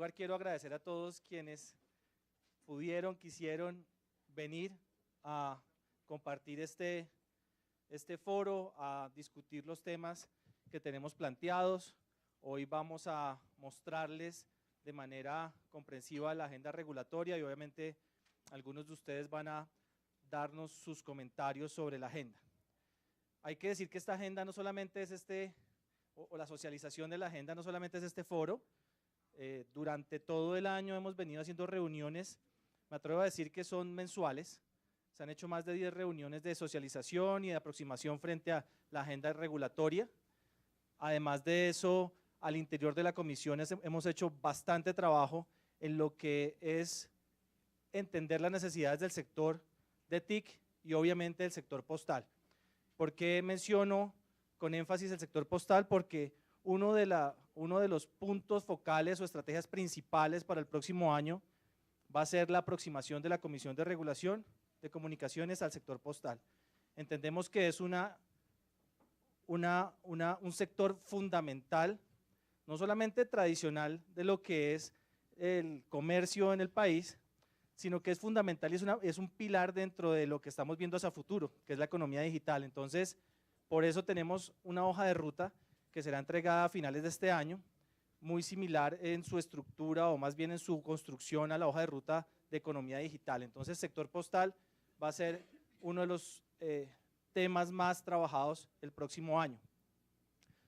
lugar quiero agradecer a todos quienes pudieron, quisieron venir a compartir este foro, a discutir los temas que tenemos planteados. Hoy vamos a mostrarles de manera comprensiva la agenda regulatoria y obviamente algunos de ustedes van a darnos sus comentarios sobre la agenda. Hay que decir que esta agenda no solamente es o la socialización de la agenda no solamente es este foro. Durante todo el año hemos venido haciendo reuniones, me atrevo a decir que son mensuales. Se han hecho más de 10 reuniones de socialización y de aproximación frente a la agenda regulatoria. Además de eso, al interior de la comisión hemos hecho bastante trabajo en lo que es entender las necesidades del sector de TIC y obviamente del sector postal. ¿Por qué menciono con énfasis el sector postal? Porque uno de los puntos focales o estrategias principales para el próximo año va a ser la aproximación de la Comisión de Regulación de Comunicaciones al sector postal. Entendemos que es un sector fundamental, no solamente tradicional de lo que es el comercio en el país, sino que es fundamental y es un pilar dentro de lo que estamos viendo hacia futuro, que es la economía digital. Entonces, por eso tenemos una hoja de ruta que será entregada a finales de este año, muy similar en su estructura o más bien en su construcción a la hoja de ruta de economía digital. Entonces, sector postal va a ser uno de los temas más trabajados el próximo año.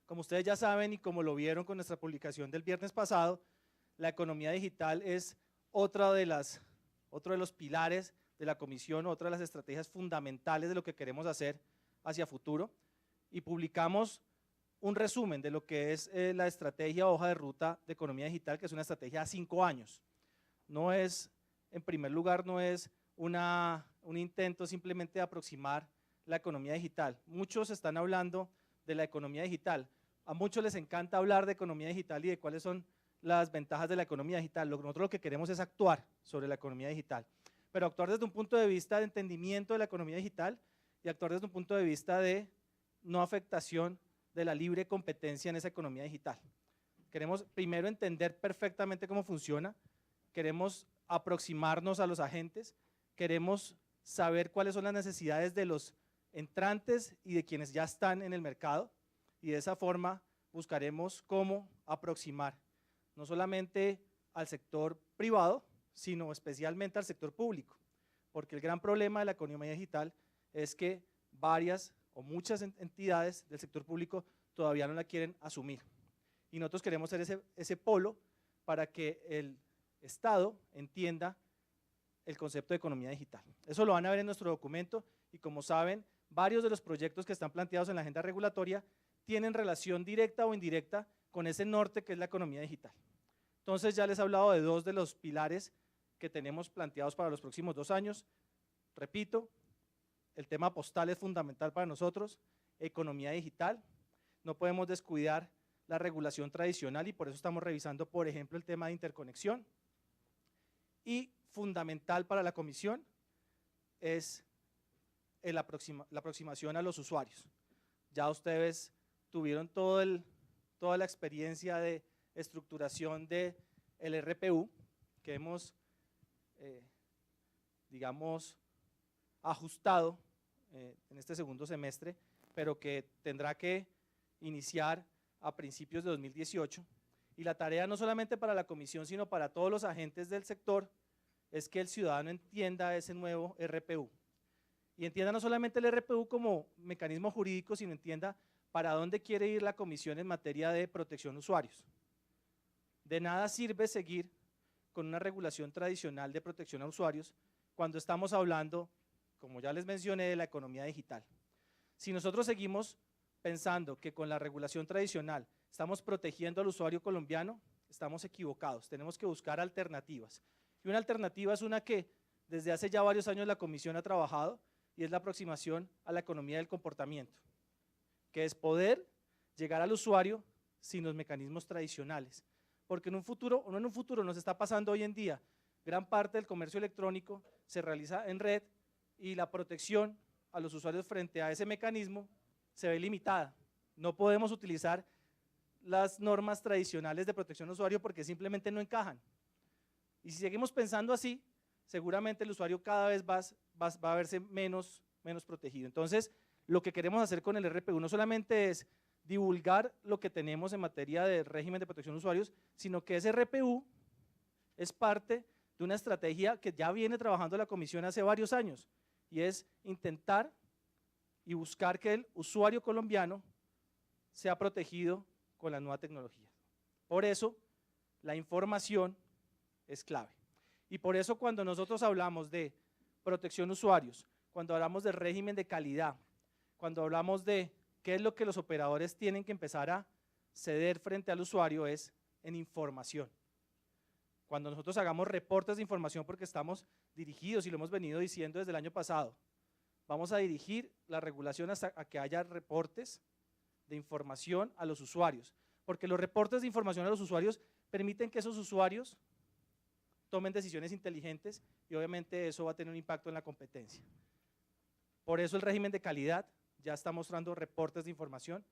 Como ustedes ya saben y como lo vieron con nuestra publicación del viernes pasado, la economía digital es otro de los pilares de la comisión, otra de las estrategias fundamentales de lo que queremos hacer hacia futuro, y publicamos un resumen de lo que es la estrategia hoja de ruta de economía digital, que es una estrategia a 5 años. No es, en primer lugar, no es un intento simplemente de aproximar la economía digital. Muchos están hablando de la economía digital. A muchos les encanta hablar de economía digital y de cuáles son las ventajas de la economía digital. Nosotros lo que queremos es actuar sobre la economía digital, pero actuar desde un punto de vista de entendimiento de la economía digital y actuar desde un punto de vista de no afectación de la libre competencia en esa economía digital. Queremos primero entender perfectamente cómo funciona, queremos aproximarnos a los agentes, queremos saber cuáles son las necesidades de los entrantes y de quienes ya están en el mercado, y de esa forma buscaremos cómo aproximar no solamente al sector privado, sino especialmente al sector público, porque el gran problema de la economía digital es que varias o muchas entidades del sector público todavía no la quieren asumir. Y nosotros queremos ser ese polo para que el Estado entienda el concepto de economía digital. Eso lo van a ver en nuestro documento y, como saben, varios de los proyectos que están planteados en la agenda regulatoria tienen relación directa o indirecta con ese norte que es la economía digital. Entonces ya les he hablado de dos de los pilares que tenemos planteados para los próximos 2 años. Repito, el tema postal es fundamental para nosotros, economía digital, no podemos descuidar la regulación tradicional y por eso estamos revisando, por ejemplo, el tema de interconexión. Y fundamental para la comisión es la aproximación a los usuarios. Ya ustedes tuvieron toda la experiencia de estructuración del RPU que hemos, digamos, ajustado en este segundo semestre, pero que tendrá que iniciar a principios de 2018. Y la tarea no solamente para la comisión, sino para todos los agentes del sector, es que el ciudadano entienda ese nuevo RPU. Y entienda no solamente el RPU como mecanismo jurídico, sino entienda para dónde quiere ir la comisión en materia de protección de usuarios. De nada sirve seguir con una regulación tradicional de protección a usuarios cuando estamos hablando, como ya les mencioné, de la economía digital. Si nosotros seguimos pensando que con la regulación tradicional estamos protegiendo al usuario colombiano, estamos equivocados, tenemos que buscar alternativas. Y una alternativa es una que desde hace ya varios años la comisión ha trabajado y es la aproximación a la economía del comportamiento, que es poder llegar al usuario sin los mecanismos tradicionales. Porque en un futuro, o no en un futuro, nos está pasando hoy en día, gran parte del comercio electrónico se realiza en red y la protección a los usuarios frente a ese mecanismo se ve limitada. No podemos utilizar las normas tradicionales de protección al usuario porque simplemente no encajan. Y si seguimos pensando así, seguramente el usuario cada vez va a verse menos protegido. Entonces, lo que queremos hacer con el RPU no solamente es divulgar lo que tenemos en materia de régimen de protección de usuarios, sino que ese RPU es parte de una estrategia que ya viene trabajando la Comisión hace varios años, y es intentar y buscar que el usuario colombiano sea protegido con la nueva tecnología. Por eso, la información es clave. Y por eso cuando nosotros hablamos de protección de usuarios, cuando hablamos de régimen de calidad, cuando hablamos de qué es lo que los operadores tienen que empezar a ceder frente al usuario, es en información. Cuando nosotros hagamos reportes de información, porque estamos dirigidos, y lo hemos venido diciendo desde el año pasado, vamos a dirigir la regulación hasta a que haya reportes de información a los usuarios, porque los reportes de información a los usuarios permiten que esos usuarios tomen decisiones inteligentes y obviamente eso va a tener un impacto en la competencia. Por eso el régimen de calidad ya está mostrando reportes de información,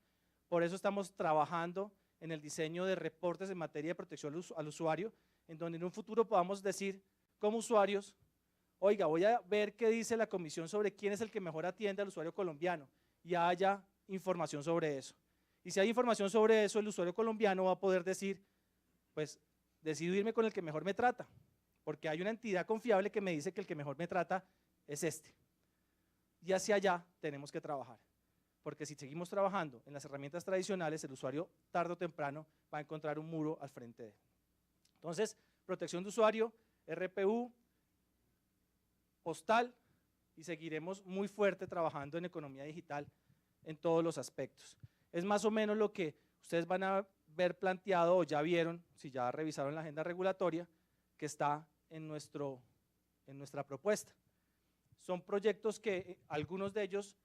por eso estamos trabajando en el diseño de reportes en materia de protección al usuario, en donde en un futuro podamos decir como usuarios, oiga, voy a ver qué dice la comisión sobre quién es el que mejor atiende al usuario colombiano y haya información sobre eso. Y si hay información sobre eso, el usuario colombiano va a poder decir, pues decido irme con el que mejor me trata, porque hay una entidad confiable que me dice que el que mejor me trata es este. Y hacia allá tenemos que trabajar, porque si seguimos trabajando en las herramientas tradicionales, el usuario tarde o temprano va a encontrar un muro al frente de él. Entonces, protección de usuario, RPU, postal, y seguiremos muy fuerte trabajando en economía digital en todos los aspectos. Es más o menos lo que ustedes van a ver planteado o ya vieron, si ya revisaron la agenda regulatoria, que está en nuestra propuesta. Son proyectos que algunos de ellos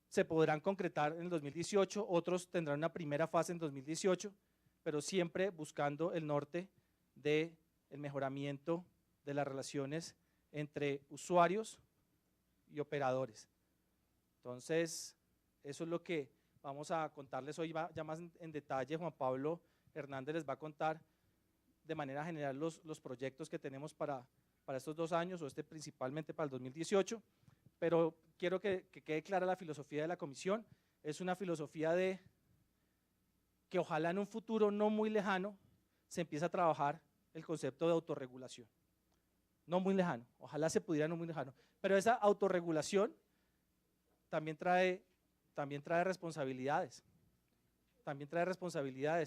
se podrán concretar en el 2018, otros tendrán una primera fase en 2018, pero siempre buscando el norte del mejoramiento de las relaciones entre usuarios y operadores. Entonces, eso es lo que vamos a contarles hoy, ya más en detalle. Juan Pablo Hernández les va a contar de manera general los proyectos que tenemos para estos 2 años, o principalmente para el 2018, pero quiero que quede clara la filosofía de la comisión. Es una filosofía de que ojalá en un futuro no muy lejano se empiece a trabajar el concepto de autorregulación. No muy lejano, ojalá se pudiera no muy lejano, pero esa autorregulación también trae responsabilidades,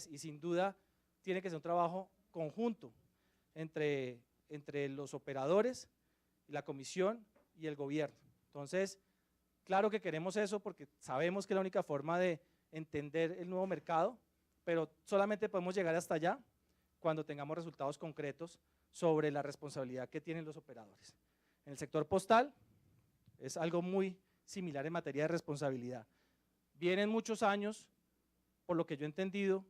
y sin duda tiene que ser un trabajo conjunto entre los operadores, la comisión y el gobierno. Entonces, claro que queremos eso porque sabemos que es la única forma de entender el nuevo mercado, pero solamente podemos llegar hasta allá cuando tengamos resultados concretos sobre la responsabilidad que tienen los operadores. En el sector postal es algo muy similar en materia de responsabilidad. Vienen muchos años, por lo que yo he entendido,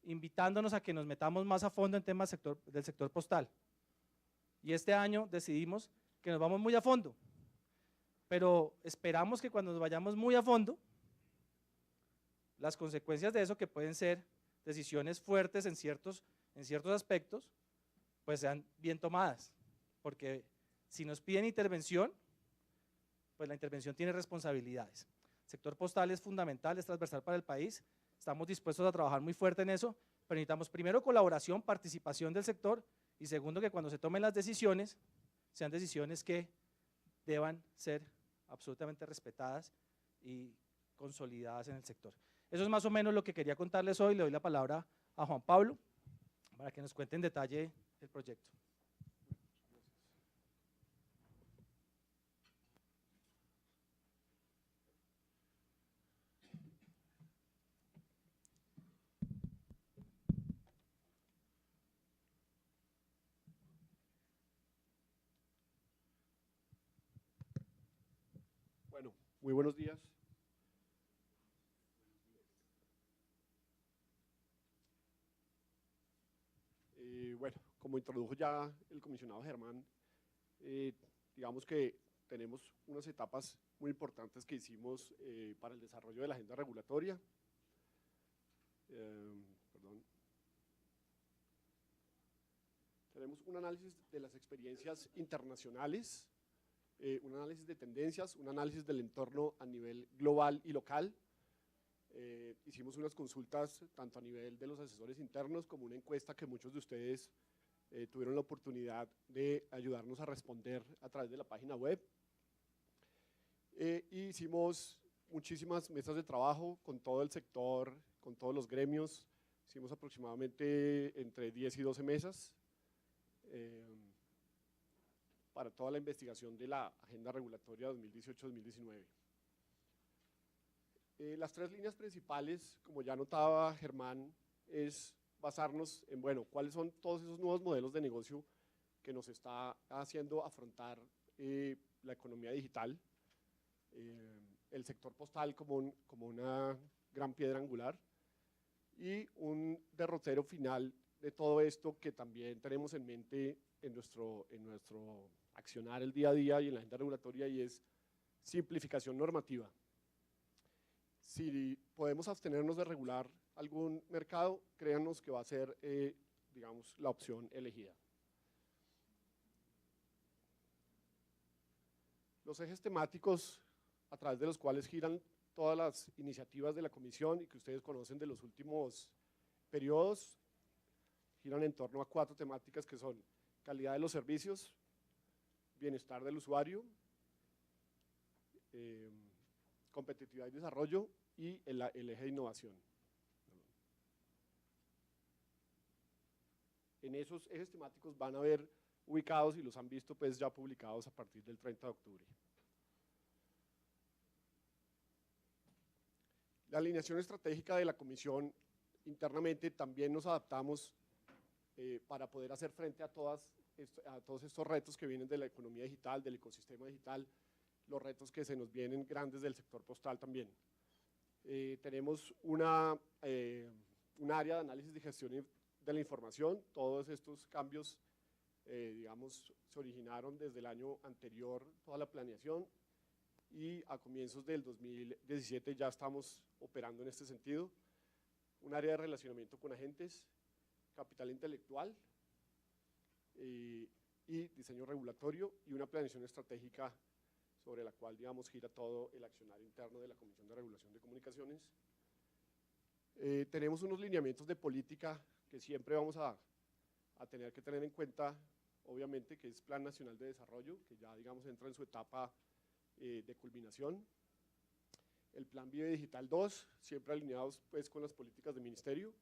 invitándonos a que nos metamos más a fondo en temas del sector postal. Y este año decidimos que nos vamos muy a fondo, pero esperamos que cuando nos vayamos muy a fondo, las consecuencias de eso, que pueden ser decisiones fuertes en ciertos aspectos, pues sean bien tomadas, porque si nos piden intervención, pues la intervención tiene responsabilidades. El sector postal es fundamental, es transversal para el país, estamos dispuestos a trabajar muy fuerte en eso, pero necesitamos primero colaboración, participación del sector, y segundo, que cuando se tomen las decisiones, sean decisiones que deban ser absolutamente respetadas y consolidadas en el sector. Eso es más o menos lo que quería contarles hoy. Le doy la palabra a Juan Pablo para que nos cuente en detalle el proyecto. Bueno, muy buenos días. Bueno, como introdujo ya el comisionado Germán, digamos que tenemos unas etapas muy importantes que hicimos para el desarrollo de la agenda regulatoria. Perdón. Tenemos un análisis de las experiencias internacionales, un análisis de tendencias, un análisis del entorno a nivel global y local. Hicimos unas consultas tanto a nivel de los asesores internos como una encuesta que muchos de ustedes tuvieron la oportunidad de ayudarnos a responder a través de la página web. Hicimos muchísimas mesas de trabajo con todo el sector, con todos los gremios. Hicimos aproximadamente entre 10 y 12 mesas para toda la investigación de la agenda regulatoria 2018-2019. Las tres líneas principales, como ya notaba Germán, es basarnos en, bueno, cuáles son todos esos nuevos modelos de negocio que nos está haciendo afrontar la economía digital, el sector postal como una gran piedra angular, y un derrotero final de todo esto que también tenemos en mente en nuestro accionar el día a día y en la agenda regulatoria, y es simplificación normativa. Si podemos abstenernos de regular algún mercado, créanos que va a ser, digamos, la opción elegida. Los ejes temáticos a través de los cuales giran todas las iniciativas de la Comisión y que ustedes conocen de los últimos periodos, giran en torno a 4 temáticas que son calidad de los servicios, bienestar del usuario, competitividad y desarrollo, y el eje de innovación. En esos ejes temáticos van a ver ubicados, y los han visto pues ya publicados a partir del 30 de octubre. La alineación estratégica de la Comisión, internamente también nos adaptamos para poder hacer frente a todos estos retos que vienen de la economía digital, del ecosistema digital, los retos que se nos vienen grandes del sector postal también. Tenemos un área de análisis de gestión de la información. Todos estos cambios, digamos, se originaron desde el año anterior, toda la planeación, y a comienzos del 2017 ya estamos operando en este sentido. Un área de relacionamiento con agentes, capital intelectual y diseño regulatorio, y una planeación estratégica sobre la cual, digamos, gira todo el accionar interno de la Comisión de Regulación de Comunicaciones. Tenemos unos lineamientos de política que siempre vamos a tener que tener en cuenta, obviamente, que es Plan Nacional de Desarrollo, que ya, digamos, entra en su etapa de culminación. El Plan Vive Digital 2, siempre alineados pues con las políticas del ministerio,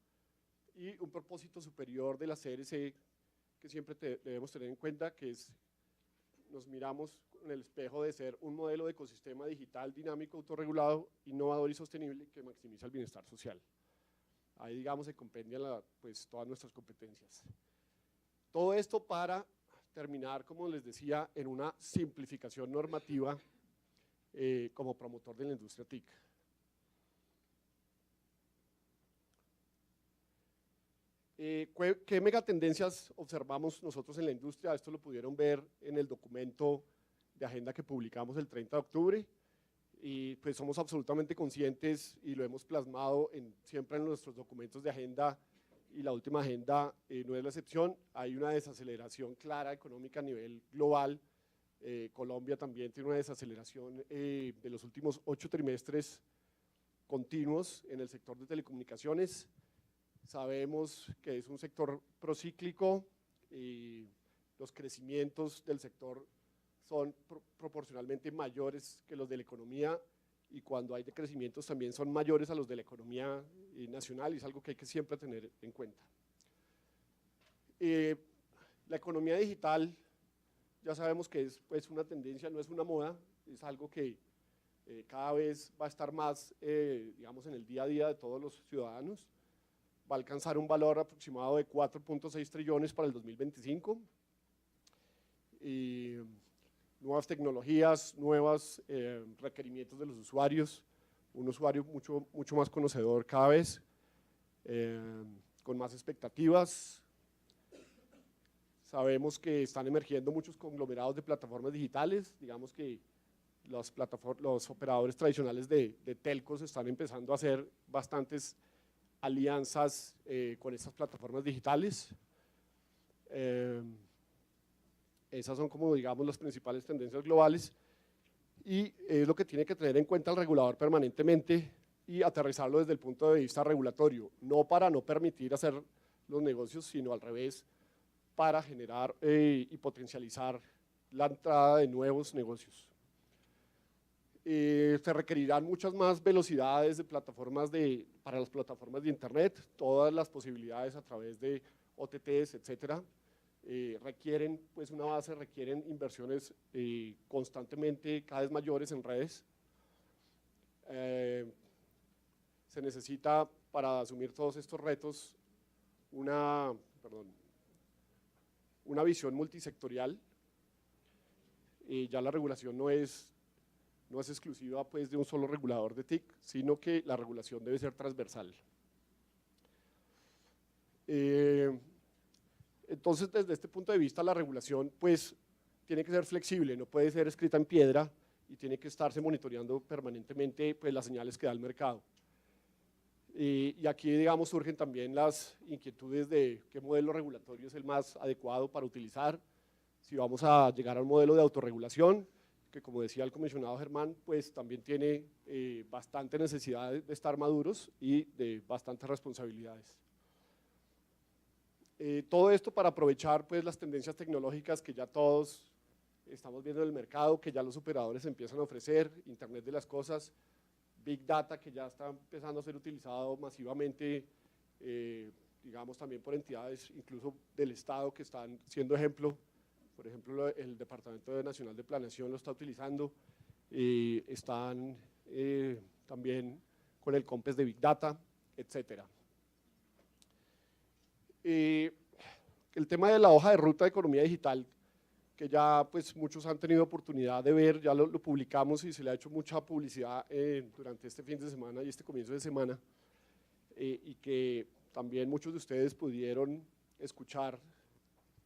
y un propósito superior de la CRC que siempre debemos tener en cuenta, que es, nos miramos en el espejo de ser un modelo de ecosistema digital dinámico, autorregulado, innovador y sostenible que maximiza el bienestar social. Ahí, digamos, se compendian pues, todas nuestras competencias. Todo esto para terminar, como les decía, en una simplificación normativa como promotor de la industria TIC. ¿Qué megatendencias observamos nosotros en la industria? Esto lo pudieron ver en el documento de agenda que publicamos el 30 de octubre, y pues somos absolutamente conscientes y lo hemos plasmado siempre en nuestros documentos de agenda, y la última agenda no es la excepción. Hay una desaceleración clara económica a nivel global. Colombia también tiene una desaceleración de los últimos 8 trimestres continuos en el sector de telecomunicaciones. Sabemos que es un sector procíclico y los crecimientos del sector son proporcionalmente mayores que los de la economía, y cuando hay decrecimientos también son mayores a los de la economía nacional, y es algo que hay que siempre tener en cuenta. La economía digital, ya sabemos que es pues, una tendencia, no es una moda, es algo que cada vez va a estar más, digamos, en el día a día de todos los ciudadanos. Va a alcanzar un valor aproximado de 4.6 trillones para el 2025. Y nuevas tecnologías, nuevos requerimientos de los usuarios, un usuario mucho más conocedor cada vez, con más expectativas. Sabemos que están emergiendo muchos conglomerados de plataformas digitales, digamos que los operadores tradicionales de telcos están empezando a hacer bastantes alianzas con estas plataformas digitales. Esas son como digamos las principales tendencias globales y es lo que tiene que tener en cuenta el regulador permanentemente y aterrizarlo desde el punto de vista regulatorio, no para no permitir hacer los negocios, sino al revés, para generar y potencializar la entrada de nuevos negocios. Se requerirán muchas más velocidades de para las plataformas de internet, todas las posibilidades a través de OTTs, etcétera, requieren pues una base, requieren inversiones constantemente cada vez mayores en redes. Se necesita para asumir todos estos retos una visión multisectorial. Ya la regulación no es exclusiva pues, de un solo regulador de TIC, sino que la regulación debe ser transversal. Entonces, desde este punto de vista, la regulación pues, tiene que ser flexible, no puede ser escrita en piedra y tiene que estarse monitoreando permanentemente pues, las señales que da el mercado. Y aquí, digamos, surgen también las inquietudes de qué modelo regulatorio es el más adecuado para utilizar, si vamos a llegar a un modelo de autorregulación, que como decía el comisionado Germán, pues también tiene bastante necesidad de estar maduros y de bastantes responsabilidades. Todo esto para aprovechar pues, las tendencias tecnológicas que ya todos estamos viendo en el mercado, que ya los operadores empiezan a ofrecer, Internet de las cosas, Big Data que ya está empezando a ser utilizado masivamente, digamos también por entidades incluso del Estado que están siendo ejemplo. Por ejemplo, el Departamento Nacional de Planeación lo está utilizando, están también con el COMPES de Big Data, etcétera. El tema de la hoja de ruta de economía digital, que ya pues muchos han tenido oportunidad de ver, ya lo publicamos y se le ha hecho mucha publicidad durante este fin de semana y este comienzo de semana, y que también muchos de ustedes pudieron escuchar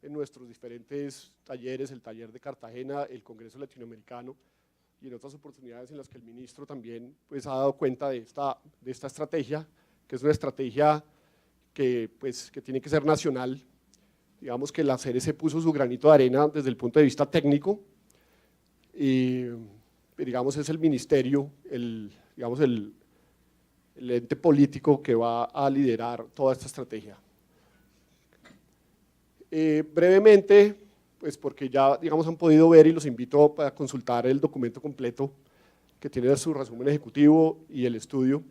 en nuestros diferentes talleres, el taller de Cartagena, el Congreso Latinoamericano y en otras oportunidades en las que el ministro también pues, ha dado cuenta de esta estrategia, que es una estrategia que tiene que ser nacional. Digamos que la CRC puso su granito de arena desde el punto de vista técnico y digamos es el ministerio, el ente político que va a liderar toda esta estrategia. Brevemente, pues porque ya digamos han podido ver y los invito a consultar el documento completo que tiene su resumen ejecutivo y el estudio.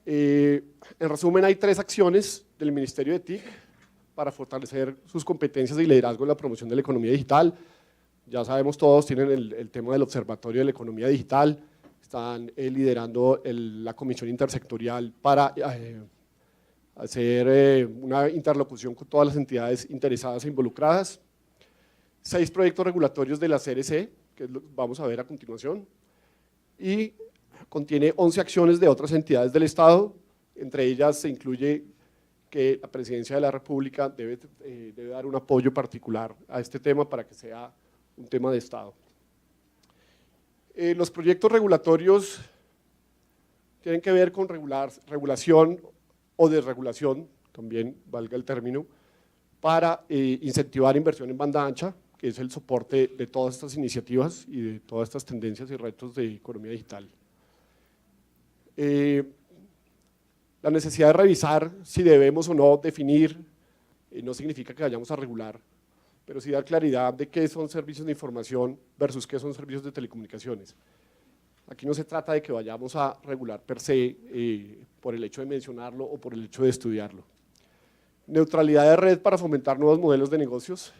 En resumen, hay 3 acciones del Ministerio de TIC para fortalecer sus competencias y liderazgo en la promoción de la economía digital. Ya sabemos todos, tienen el tema del Observatorio de la Economía Digital, están liderando la Comisión Intersectorial para hacer una interlocución con todas las entidades interesadas e involucradas. 6 proyectos regulatorios de la CRC, que vamos a ver a continuación, y contiene 11 acciones de otras entidades del Estado, entre ellas se incluye que la Presidencia de la República debe dar un apoyo particular a este tema para que sea un tema de Estado. Los proyectos regulatorios tienen que ver con regulación o desregulación, también valga el término, para incentivar inversión en banda ancha, que es el soporte de todas estas iniciativas y de todas estas tendencias y retos de economía digital. La necesidad de revisar si debemos o no definir, no significa que vayamos a regular, pero sí dar claridad de qué son servicios de información versus qué son servicios de telecomunicaciones. Aquí no se trata de que vayamos a regular per se por el hecho de mencionarlo o por el hecho de estudiarlo. Neutralidad de red para fomentar nuevos modelos de negocios.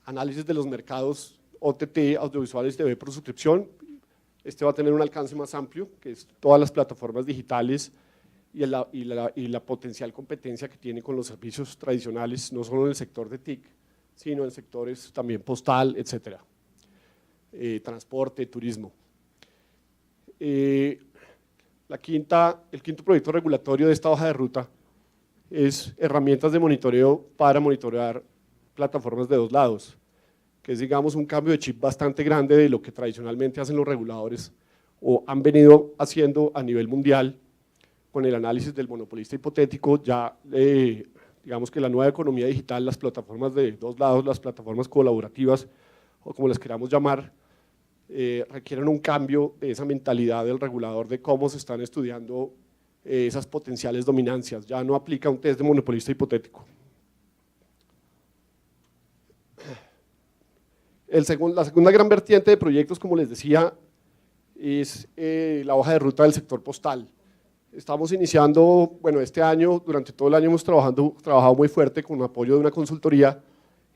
Análisis de los mercados OTT, audiovisuales, TV por suscripción. Este va a tener un alcance más amplio, que es todas las plataformas digitales y la potencial competencia que tiene con los servicios tradicionales, no solo en el sector de TIC, sino en sectores también postal, etcétera. Transporte, turismo. El quinto proyecto regulatorio de esta hoja de ruta es herramientas de monitoreo para monitorear plataformas de dos lados, que es, digamos, un cambio de chip bastante grande de lo que tradicionalmente hacen los reguladores o han venido haciendo a nivel mundial con el análisis del monopolista hipotético. Ya digamos que la nueva economía digital, las plataformas de dos lados, las plataformas colaborativas o como las queramos llamar, requieren un cambio de esa mentalidad del regulador de cómo se están estudiando esas potenciales dominancias. Ya no aplica un test de monopolista hipotético. La segunda gran vertiente de proyectos, como les decía, es la hoja de ruta del sector postal. Estamos iniciando, bueno, este año, durante todo el año hemos trabajado muy fuerte con apoyo de una consultoría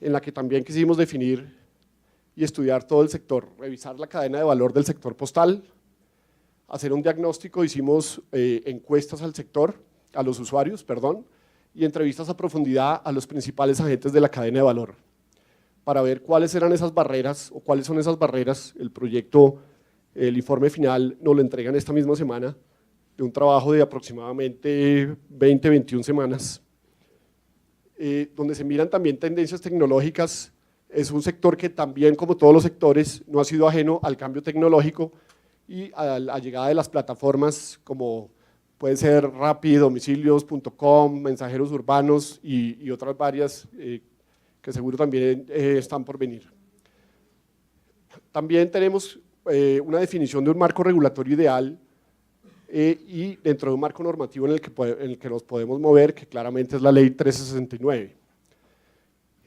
en la que también quisimos definir y estudiar todo el sector, revisar la cadena de valor del sector postal, hacer un diagnóstico, hicimos encuestas al sector, a los usuarios, perdón, y entrevistas a profundidad a los principales agentes de la cadena de valor, para ver cuáles eran esas barreras o cuáles son esas barreras. El proyecto, el informe final nos lo entregan esta misma semana, de un trabajo de aproximadamente 20-21 semanas, donde se miran también tendencias tecnológicas. Es un sector que también, como todos los sectores, no ha sido ajeno al cambio tecnológico y a la llegada de las plataformas como pueden ser Rappi, domicilios.com, mensajeros urbanos y otras varias que seguro también están por venir. También tenemos una definición de un marco regulatorio ideal y dentro de un marco normativo en el que nos podemos mover, que claramente es la ley 1369.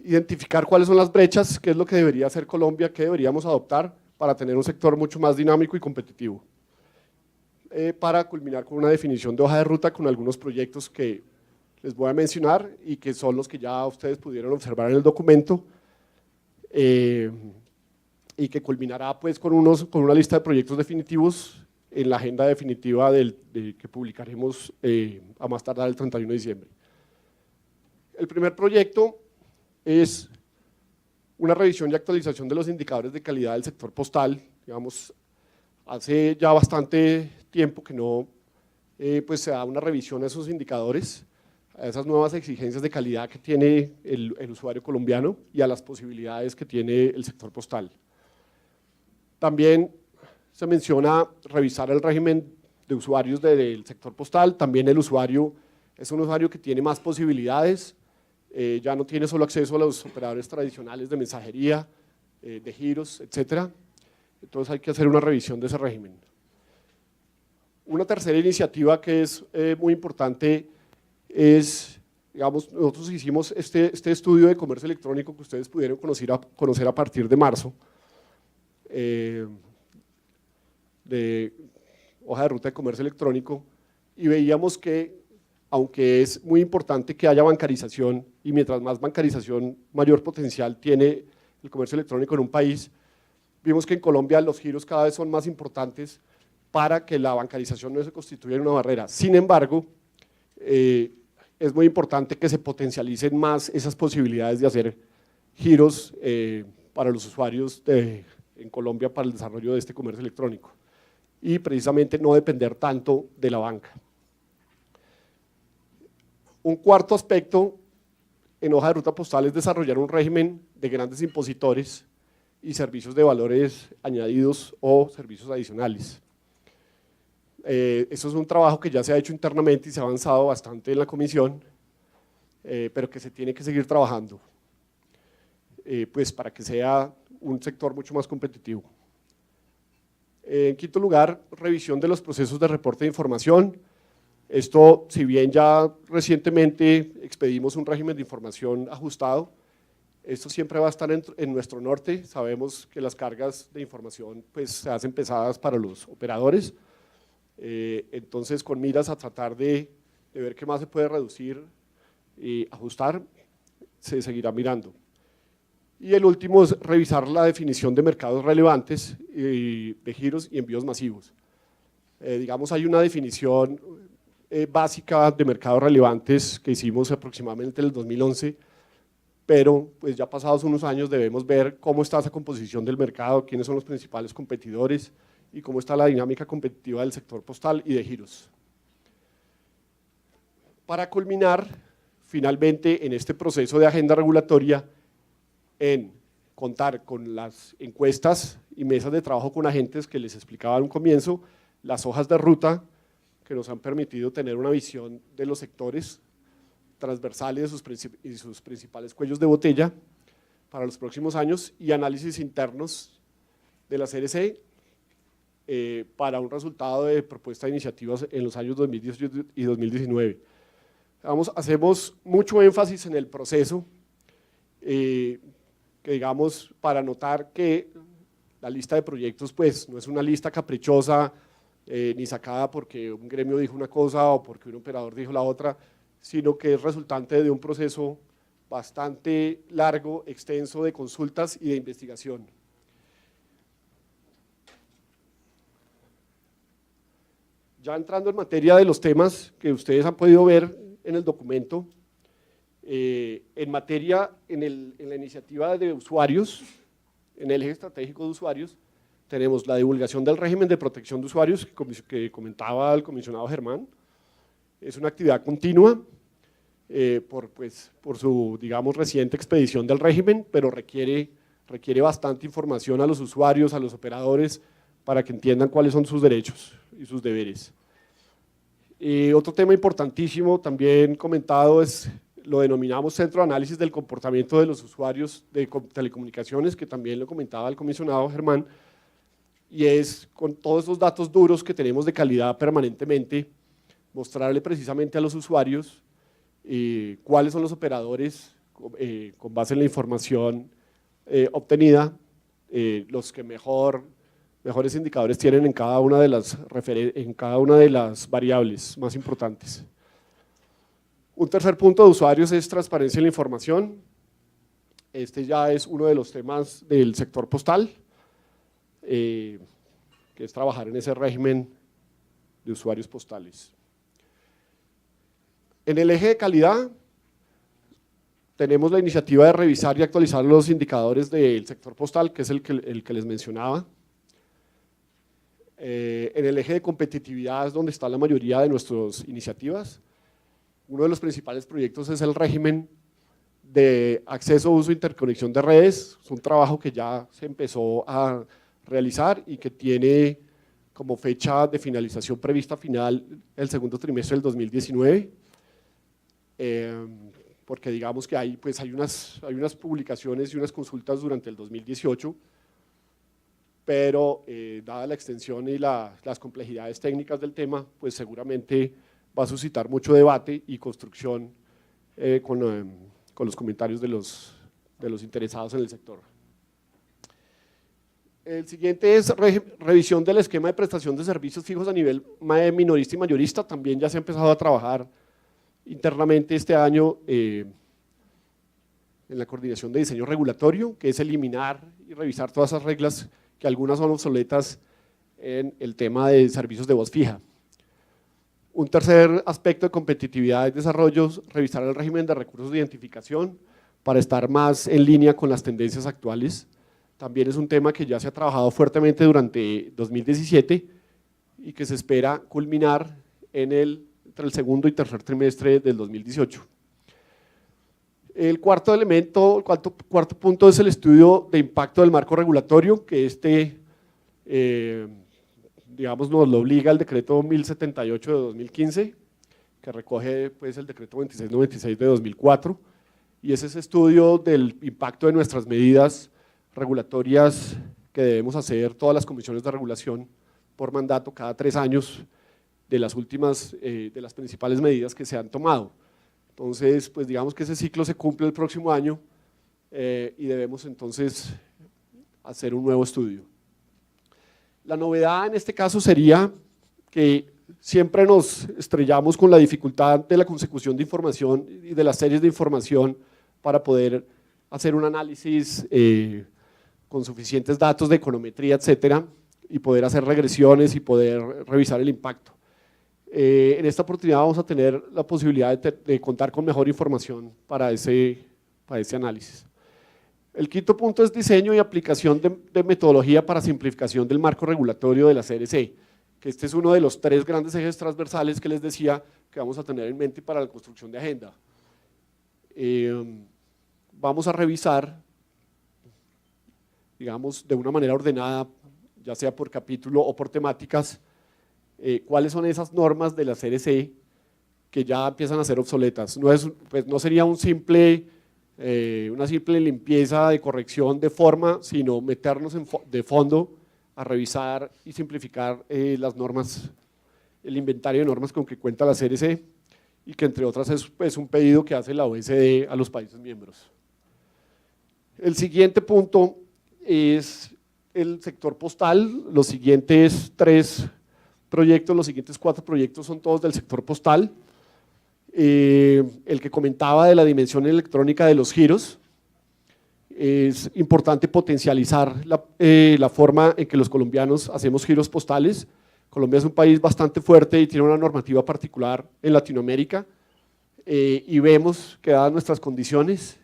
Identificar cuáles son las brechas, qué es lo que debería hacer Colombia, qué deberíamos adoptar para tener un sector mucho más dinámico y competitivo. Para culminar con una definición de hoja de ruta con algunos proyectos que les voy a mencionar y que son los que ya ustedes pudieron observar en el documento, y que culminará pues con una lista de proyectos definitivos en la agenda definitiva que publicaremos a más tardar el 31 de diciembre. El primer proyecto es una revisión y actualización de los indicadores de calidad del sector postal. Digamos, hace ya bastante tiempo que no pues se da una revisión a esos indicadores, a esas nuevas exigencias de calidad que tiene el usuario colombiano y a las posibilidades que tiene el sector postal. También se menciona revisar el régimen de usuarios del sector postal. También el usuario es un usuario que tiene más posibilidades, ya no tiene solo acceso a los operadores tradicionales de mensajería, de giros, etcétera. Entonces hay que hacer una revisión de ese régimen. Una tercera iniciativa que es muy importante es, digamos, nosotros hicimos este estudio de comercio electrónico que ustedes pudieron conocer a partir de marzo, de hoja de ruta de comercio electrónico, y veíamos que aunque es muy importante que haya bancarización y mientras más bancarización mayor potencial tiene el comercio electrónico en un país, vimos que en Colombia los giros cada vez son más importantes para que la bancarización no se constituya en una barrera. Sin embargo, es muy importante que se potencialicen más esas posibilidades de hacer giros para los usuarios en Colombia para el desarrollo de este comercio electrónico y precisamente no depender tanto de la banca. Un cuarto aspecto en hoja de ruta postal es desarrollar un régimen de grandes impositores y servicios de valores añadidos o servicios adicionales. Eso es un trabajo que ya se ha hecho internamente y se ha avanzado bastante en la comisión, pero que se tiene que seguir trabajando, pues para que sea un sector mucho más competitivo. En quinto lugar, revisión de los procesos de reporte de información. Esto, si bien ya recientemente expedimos un régimen de información ajustado, esto siempre va a estar en nuestro norte. Sabemos que las cargas de información pues, se hacen pesadas para los operadores, entonces con miras a tratar de ver qué más se puede reducir y ajustar, se seguirá mirando. Y el último es revisar la definición de mercados relevantes, de giros y envíos masivos. Digamos, hay una definición básica de mercados relevantes que hicimos aproximadamente en el 2011, pero pues ya pasados unos años debemos ver cómo está esa composición del mercado, quiénes son los principales competidores y cómo está la dinámica competitiva del sector postal y de giros. Para culminar, finalmente en este proceso de agenda regulatoria en contar con las encuestas y mesas de trabajo con agentes que les explicaba en un comienzo, las hojas de ruta que nos han permitido tener una visión de los sectores transversales y sus principales cuellos de botella para los próximos años y análisis internos de la CRC para un resultado de propuesta de iniciativas en los años 2018 y 2019. Hacemos mucho énfasis en el proceso, que digamos, para notar que la lista de proyectos pues no es una lista caprichosa ni sacada porque un gremio dijo una cosa o porque un operador dijo la otra, sino que es resultante de un proceso bastante largo, extenso de consultas y de investigación. Ya entrando en materia de los temas que ustedes han podido ver en el documento, en materia, en la iniciativa de usuarios, en el eje estratégico de usuarios, tenemos la divulgación del régimen de protección de usuarios que comentaba el comisionado Germán. Es una actividad continua por su, digamos, reciente expedición del régimen, pero requiere bastante información a los usuarios, a los operadores, para que entiendan cuáles son sus derechos y sus deberes. Otro tema importantísimo también comentado es, lo denominamos Centro de Análisis del Comportamiento de los Usuarios de Telecomunicaciones, que también lo comentaba el comisionado Germán, y es con todos esos datos duros que tenemos de calidad permanentemente, mostrarle precisamente a los usuarios cuáles son los operadores con base en la información obtenida, los que mejores indicadores tienen en cada una de las variables más importantes. Un tercer punto de usuarios es transparencia en la información. Este ya es uno de los temas del sector postal, que es trabajar en ese régimen de usuarios postales. En el eje de calidad tenemos la iniciativa de revisar y actualizar los indicadores del sector postal, que es el que les mencionaba. En el eje de competitividad es donde está la mayoría de nuestras iniciativas. Uno de los principales proyectos es el régimen de acceso, uso e interconexión de redes. Es un trabajo que ya se empezó a realizar y que tiene como fecha de finalización prevista final el segundo trimestre del 2019. Porque digamos que hay unas publicaciones y unas consultas durante el 2018, pero dada la extensión y las complejidades técnicas del tema, pues seguramente va a suscitar mucho debate y construcción con los comentarios de los interesados en el sector. El siguiente es revisión del esquema de prestación de servicios fijos a nivel minorista y mayorista. También ya se ha empezado a trabajar internamente este año en la coordinación de diseño regulatorio, que es eliminar y revisar todas esas reglas que algunas son obsoletas en el tema de servicios de voz fija. Un tercer aspecto de competitividad y desarrollo es revisar el régimen de recursos de identificación para estar más en línea con las tendencias actuales. También es un tema que ya se ha trabajado fuertemente durante 2017 y que se espera culminar entre el segundo y tercer trimestre del 2018. El cuarto punto es el estudio de impacto del marco regulatorio, que digamos, nos lo obliga el decreto 1078 de 2015, que recoge pues, el decreto 2696 de 2004, y es ese estudio del impacto de nuestras medidas regulatorias que debemos hacer todas las comisiones de regulación por mandato cada 3 años de las principales medidas que se han tomado. Entonces, pues digamos que ese ciclo se cumple el próximo año y debemos entonces hacer un nuevo estudio. La novedad en este caso sería que siempre nos estrellamos con la dificultad de la consecución de información y de las series de información para poder hacer un análisis con suficientes datos de econometría, etcétera, y poder hacer regresiones y poder revisar el impacto. En esta oportunidad vamos a tener la posibilidad de contar con mejor información para ese análisis. El quinto punto es diseño y aplicación de metodología para simplificación del marco regulatorio de la CRC, que este es uno de los 3 grandes ejes transversales que les decía que vamos a tener en mente para la construcción de agenda. vamos a revisar, digamos, de una manera ordenada, ya sea por capítulo o por temáticas, cuáles son esas normas de la CRC que ya empiezan a ser obsoletas. Pues no sería una simple limpieza de corrección de forma, sino meternos de fondo a revisar y simplificar las normas, el inventario de normas con que cuenta la CRC, y que entre otras es pues, un pedido que hace la OECD a los países miembros. El siguiente punto es el sector postal. Los siguientes 4 proyectos son todos del sector postal. El que comentaba de la dimensión electrónica de los giros, es importante potencializar la forma en que los colombianos hacemos giros postales. Colombia es un país bastante fuerte y tiene una normativa particular en Latinoamérica, y vemos que dadas nuestras condiciones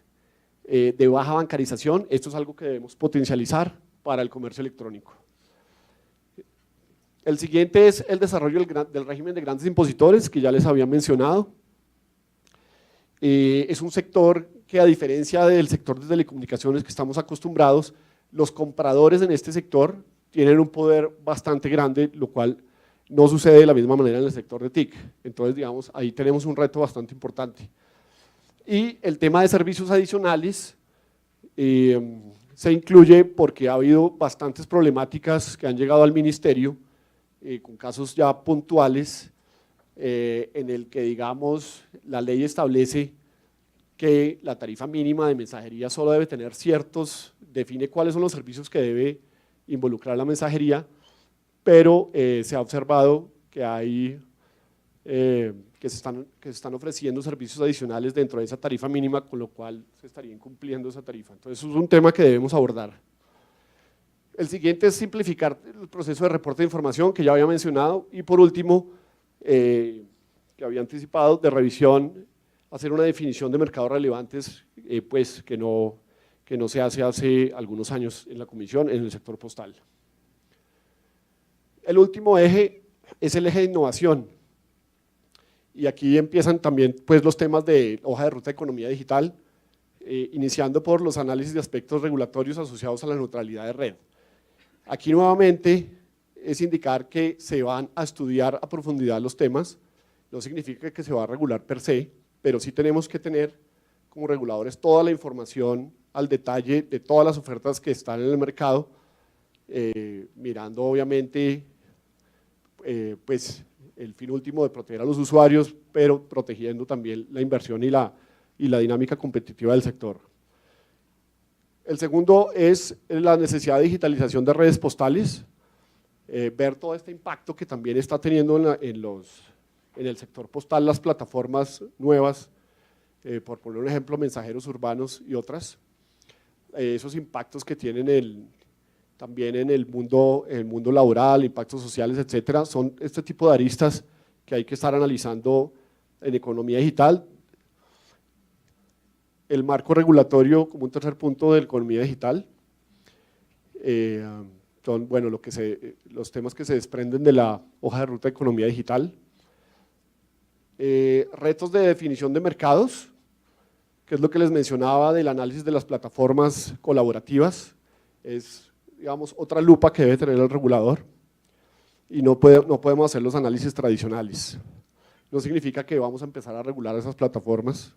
de baja bancarización, esto es algo que debemos potencializar para el comercio electrónico. El siguiente es el desarrollo del régimen de grandes impositores, que ya les había mencionado. Es un sector que, a diferencia del sector de telecomunicaciones que estamos acostumbrados, los compradores en este sector tienen un poder bastante grande, lo cual no sucede de la misma manera en el sector de TIC. Entonces, digamos, ahí tenemos un reto bastante importante. Y el tema de servicios adicionales se incluye porque ha habido bastantes problemáticas que han llegado al ministerio, con casos ya puntuales, en el que, digamos, la ley establece que la tarifa mínima de mensajería solo debe tener define cuáles son los servicios que debe involucrar la mensajería, pero se ha observado que se están ofreciendo servicios adicionales dentro de esa tarifa mínima, con lo cual se estaría incumpliendo esa tarifa. Entonces, eso es un tema que debemos abordar. El siguiente es simplificar el proceso de reporte de información, que ya había mencionado, y por último, que había anticipado, de revisión, hacer una definición de mercados relevantes, pues que no se hace algunos años en la comisión en el sector postal. El último eje es el eje de innovación, y aquí empiezan también pues, los temas de hoja de ruta de economía digital, iniciando por los análisis de aspectos regulatorios asociados a la neutralidad de red. Aquí nuevamente es indicar que se van a estudiar a profundidad los temas, no significa que se va a regular per se, pero sí tenemos que tener como reguladores toda la información al detalle de todas las ofertas que están en el mercado, mirando obviamente pues el fin último de proteger a los usuarios, pero protegiendo también la inversión y la dinámica competitiva del sector. El segundo es la necesidad de digitalización de redes postales, ver todo este impacto que también está teniendo en el sector postal las plataformas nuevas, por poner un ejemplo, mensajeros urbanos y otras, esos impactos que tienen también en el mundo laboral, impactos sociales, etcétera, son este tipo de aristas que hay que estar analizando en economía digital. El marco regulatorio como un tercer punto de la economía digital, son bueno, los temas que se desprenden de la hoja de ruta de economía digital. Retos de definición de mercados, que es lo que les mencionaba del análisis de las plataformas colaborativas, es, digamos, otra lupa que debe tener el regulador, y no podemos hacer los análisis tradicionales. No significa que vamos a empezar a regular esas plataformas,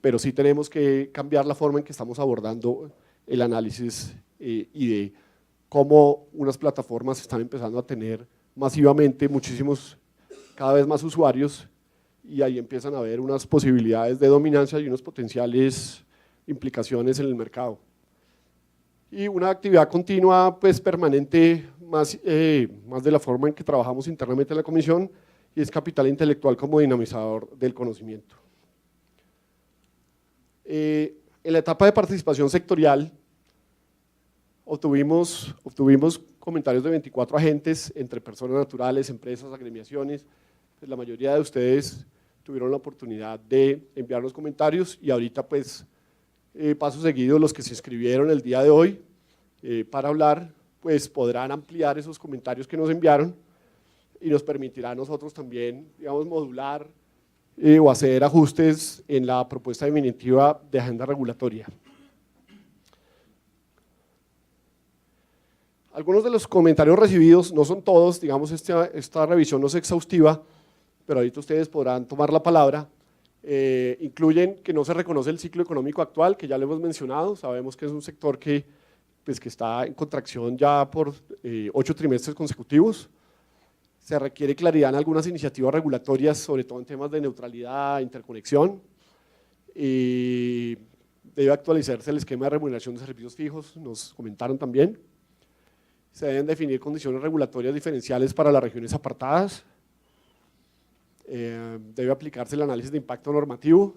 pero sí tenemos que cambiar la forma en que estamos abordando el análisis y de cómo unas plataformas están empezando a tener masivamente cada vez más usuarios, y ahí empiezan a haber unas posibilidades de dominancia y unas potenciales implicaciones en el mercado. Y una actividad continua, pues permanente, más de la forma en que trabajamos internamente en la comisión, y es capital intelectual como dinamizador del conocimiento. En la etapa de participación sectorial obtuvimos comentarios de 24 agentes, entre personas naturales, empresas, agremiaciones. Pues la mayoría de ustedes tuvieron la oportunidad de enviarnos comentarios, y ahorita pues paso seguido los que se inscribieron el día de hoy para hablar, pues podrán ampliar esos comentarios que nos enviaron, y nos permitirá a nosotros también, digamos, modular o hacer ajustes en la propuesta definitiva de agenda regulatoria. Algunos de los comentarios recibidos, no son todos, digamos, esta revisión no es exhaustiva, pero ahorita ustedes podrán tomar la palabra. Incluyen que no se reconoce el ciclo económico actual, que ya lo hemos mencionado, sabemos que es un sector que está en contracción ya por 8 trimestres consecutivos. Se requiere claridad en algunas iniciativas regulatorias, sobre todo en temas de neutralidad, interconexión. Debe actualizarse el esquema de remuneración de servicios fijos, nos comentaron también. Se deben definir condiciones regulatorias diferenciales para las regiones apartadas. Debe aplicarse el análisis de impacto normativo.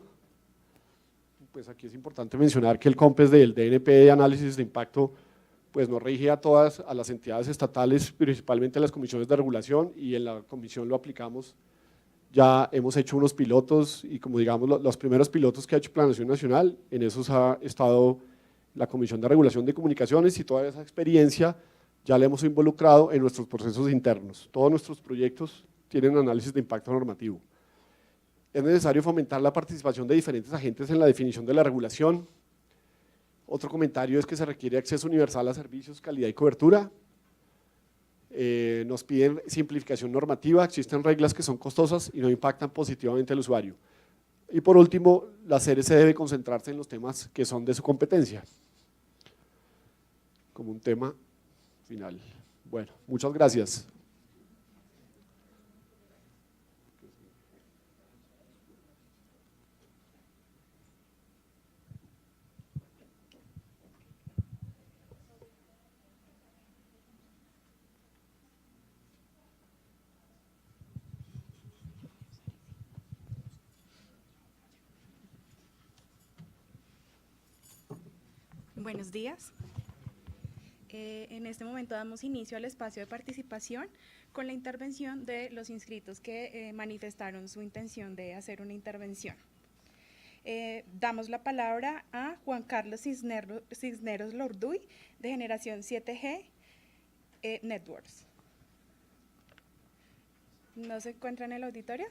Pues aquí es importante mencionar que el COMPES del DNP de análisis de impacto pues no rige a todas las entidades estatales, principalmente a las comisiones de regulación, y en la comisión lo aplicamos. Ya hemos hecho unos pilotos y, como digamos, los primeros pilotos que ha hecho Planación Nacional, en esos ha estado la Comisión de Regulación de Comunicaciones, y toda esa experiencia ya la hemos involucrado en nuestros procesos internos. Todos nuestros proyectos tienen análisis de impacto normativo. Es necesario fomentar la participación de diferentes agentes en la definición de la regulación. Otro comentario es que se requiere acceso universal a servicios, calidad y cobertura. Nos piden simplificación normativa, existen reglas que son costosas y no impactan positivamente al usuario. Y por último, la CRC debe concentrarse en los temas que son de su competencia, como un tema final. Bueno, muchas gracias. Buenos días. En este momento damos inicio al espacio de participación con la intervención de los inscritos que manifestaron su intención de hacer una intervención. Damos la palabra a Juan Carlos Cisneros Lorduy, de Generación 7G Networks. ¿No se encuentra en el auditorio?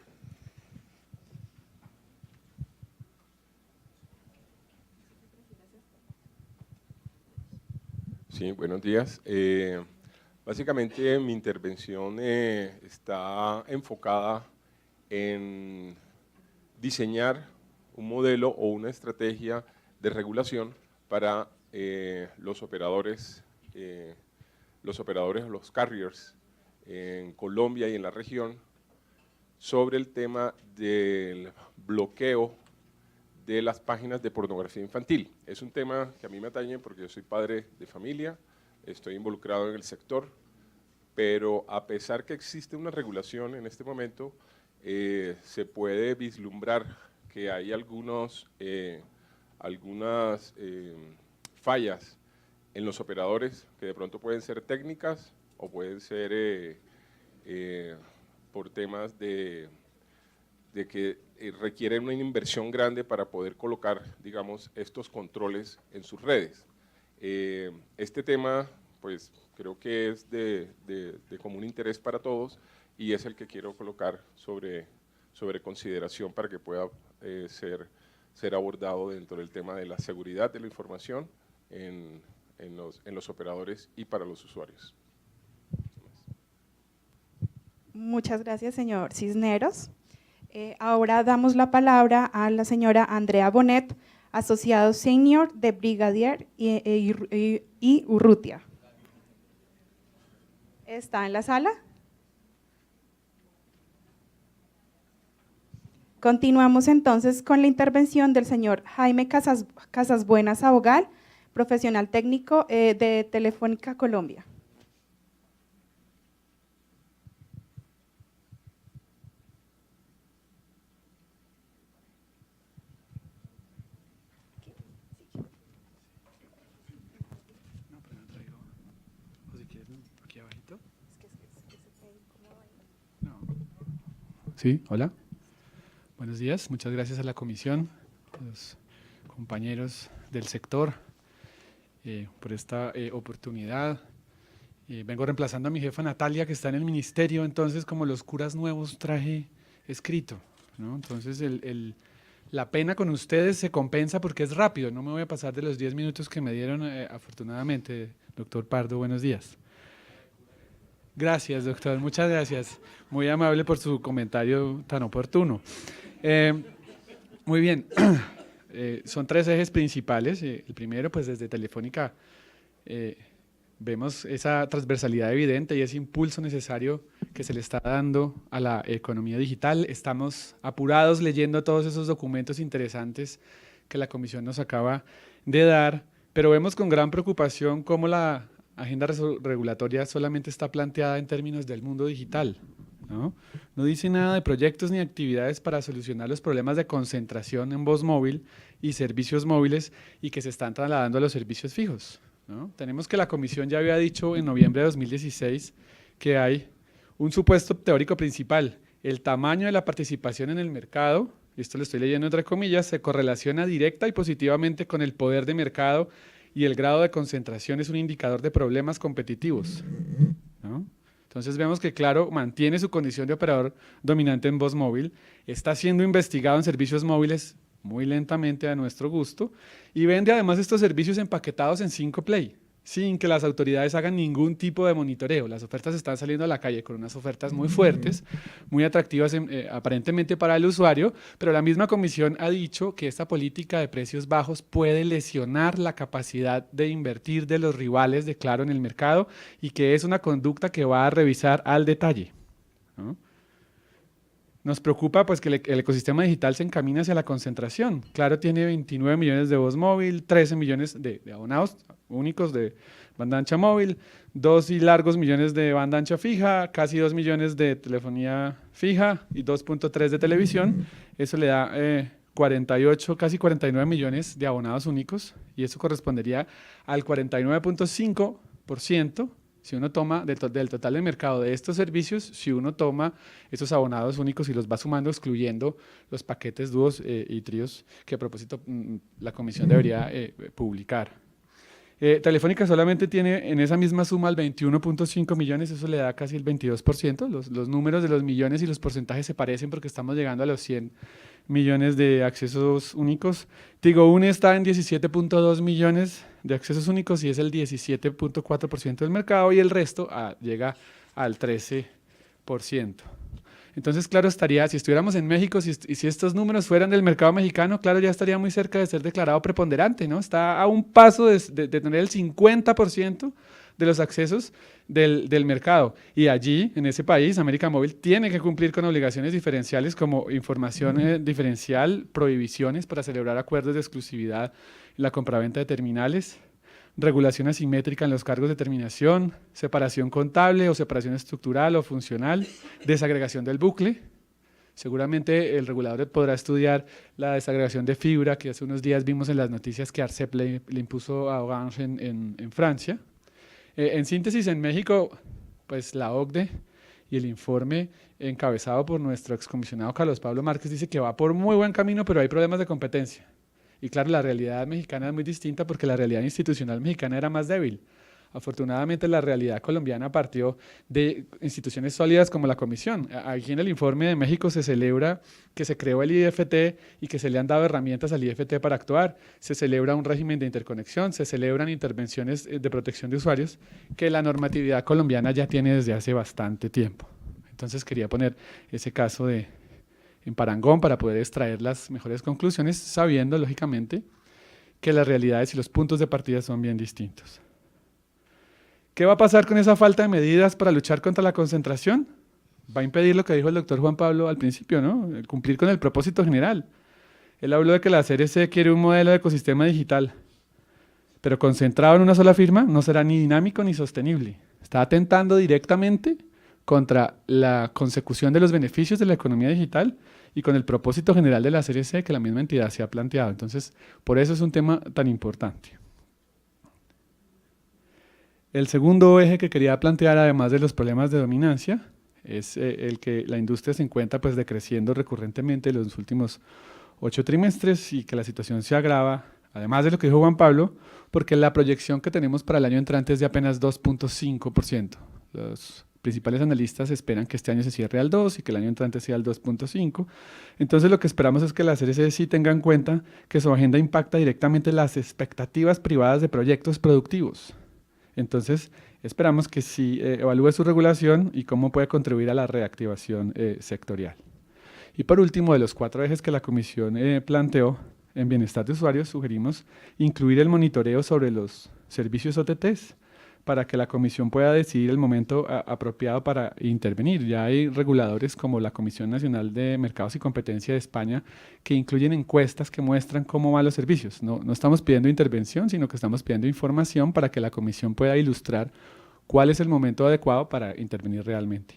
Sí, buenos días. Básicamente mi intervención está enfocada en diseñar un modelo o una estrategia de regulación para los operadores, los carriers en Colombia y en la región, sobre el tema del bloqueo de las páginas de pornografía infantil. Es un tema que a mí me atañe porque yo soy padre de familia, estoy involucrado en el sector, pero a pesar que existe una regulación en este momento, se puede vislumbrar que hay algunas fallas en los operadores que de pronto pueden ser técnicas o pueden ser por temas de que requieren una inversión grande para poder colocar, digamos, estos controles en sus redes. Este tema, pues, creo que es de común interés para todos y es el que quiero colocar sobre consideración para que pueda ser abordado dentro del tema de la seguridad de la información en los operadores y para los usuarios. Muchas gracias, señor Cisneros. Ahora damos la palabra a la señora Andrea Bonet, asociado senior de Brigadier y Urrutia. ¿Está en la sala? Continuamos entonces con la intervención del señor Jaime Casasbuenas Abogal, profesional técnico de Telefónica Colombia. Sí, hola. Buenos días, muchas gracias a la comisión, a los compañeros del sector por esta oportunidad. Vengo reemplazando a mi jefa Natalia, que está en el ministerio, entonces como los curas nuevos traje escrito ¿no? Entonces, la pena con ustedes se compensa porque es rápido. No me voy a pasar de los 10 minutos que me dieron, afortunadamente. Doctor Pardo, buenos días. Gracias, doctor. Muchas gracias. Muy amable por su comentario tan oportuno. Muy bien. Son 3 ejes principales. El primero, pues desde Telefónica vemos esa transversalidad evidente y ese impulso necesario que se le está dando a la economía digital. Estamos apurados leyendo todos esos documentos interesantes que la Comisión nos acaba de dar, pero vemos con gran preocupación cómo la agenda regulatoria solamente está planteada en términos del mundo digital, ¿no? No dice nada de proyectos ni actividades para solucionar los problemas de concentración en voz móvil y servicios móviles y que se están trasladando a los servicios fijos, ¿no? Tenemos que la Comisión ya había dicho en noviembre de 2016 que hay un supuesto teórico principal: el tamaño de la participación en el mercado, y esto lo estoy leyendo entre comillas, se correlaciona directa y positivamente con el poder de mercado y el grado de concentración es un indicador de problemas competitivos, ¿no? Entonces vemos que Claro mantiene su condición de operador dominante en voz móvil, está siendo investigado en servicios móviles muy lentamente a nuestro gusto y vende además estos servicios empaquetados en 5Play, sin que las autoridades hagan ningún tipo de monitoreo. Las ofertas están saliendo a la calle con unas ofertas muy fuertes, muy atractivas aparentemente para el usuario, pero la misma Comisión ha dicho que esta política de precios bajos puede lesionar la capacidad de invertir de los rivales de Claro en el mercado y que es una conducta que va a revisar al detalle, ¿no? Nos preocupa pues que el ecosistema digital se encamina hacia la concentración. Claro tiene 29 millones de voz móvil, 13 millones de abonados únicos de banda ancha móvil, 2 y largos millones de banda ancha fija, casi 2 millones de telefonía fija y 2.3 de televisión. Eso le da 48, casi 49 millones de abonados únicos y eso correspondería al 49.5%. Si uno toma del total del mercado de estos servicios, si uno toma esos abonados únicos y los va sumando, excluyendo los paquetes dúos y tríos que a propósito la Comisión debería publicar. Telefónica solamente tiene en esa misma suma el 21.5 millones, eso le da casi el 22%. Los números de los millones y los porcentajes se parecen porque estamos llegando a los 100 millones de accesos únicos. Tigo Une está en 17.2 millones de accesos únicos y es el 17.4% del mercado y el resto llega al 13%. Entonces, Claro estaría, si estuviéramos en México, si estos números fueran del mercado mexicano, Claro ya estaría muy cerca de ser declarado preponderante, ¿no? Está a un paso de tener el 50% de los accesos del mercado. Y allí, en ese país, América Móvil tiene que cumplir con obligaciones diferenciales como información diferencial, prohibiciones para celebrar acuerdos de exclusividad en la compraventa de terminales, regulación asimétrica en los cargos de terminación, separación contable o separación estructural o funcional, desagregación del bucle. Seguramente el regulador podrá estudiar la desagregación de fibra que hace unos días vimos en las noticias que Arcep le impuso a Orange en Francia. En síntesis, en México, pues la OCDE y el informe encabezado por nuestro excomisionado Carlos Pablo Márquez dice que va por muy buen camino, pero hay problemas de competencia. Y claro, la realidad mexicana es muy distinta porque la realidad institucional mexicana era más débil. Afortunadamente, la realidad colombiana partió de instituciones sólidas como la Comisión. Aquí en el informe de México se celebra que se creó el IFT y que se le han dado herramientas al IFT para actuar. Se celebra un régimen de interconexión, se celebran intervenciones de protección de usuarios que la normatividad colombiana ya tiene desde hace bastante tiempo. Entonces quería poner ese caso en parangón para poder extraer las mejores conclusiones, sabiendo, lógicamente, que las realidades y los puntos de partida son bien distintos. ¿Qué va a pasar con esa falta de medidas para luchar contra la concentración? Va a impedir lo que dijo el doctor Juan Pablo al principio, ¿no? El cumplir con el propósito general. Él habló de que la CRC quiere un modelo de ecosistema digital, pero concentrado en una sola firma no será ni dinámico ni sostenible. Está atentando directamente contra la consecución de los beneficios de la economía digital y con el propósito general de la CRC que la misma entidad se ha planteado. Entonces, por eso es un tema tan importante. El segundo eje que quería plantear, además de los problemas de dominancia, es el que la industria se encuentra pues decreciendo recurrentemente en los últimos 8 trimestres y que la situación se agrava, además de lo que dijo Juan Pablo, porque la proyección que tenemos para el año entrante es de apenas 2.5%. Los principales analistas esperan que este año se cierre al 2 y que el año entrante sea al 2.5. Entonces lo que esperamos es que la CRC sí tenga en cuenta que su agenda impacta directamente las expectativas privadas de proyectos productivos. Entonces esperamos que sí evalúe su regulación y cómo puede contribuir a la reactivación sectorial. Y por último, de los 4 ejes que la Comisión planteó, en bienestar de usuarios sugerimos incluir el monitoreo sobre los servicios OTTs para que la Comisión pueda decidir el momento apropiado para intervenir. Ya hay reguladores como la Comisión Nacional de Mercados y Competencia de España que incluyen encuestas que muestran cómo van los servicios. No estamos pidiendo intervención, sino que estamos pidiendo información para que la Comisión pueda ilustrar cuál es el momento adecuado para intervenir realmente.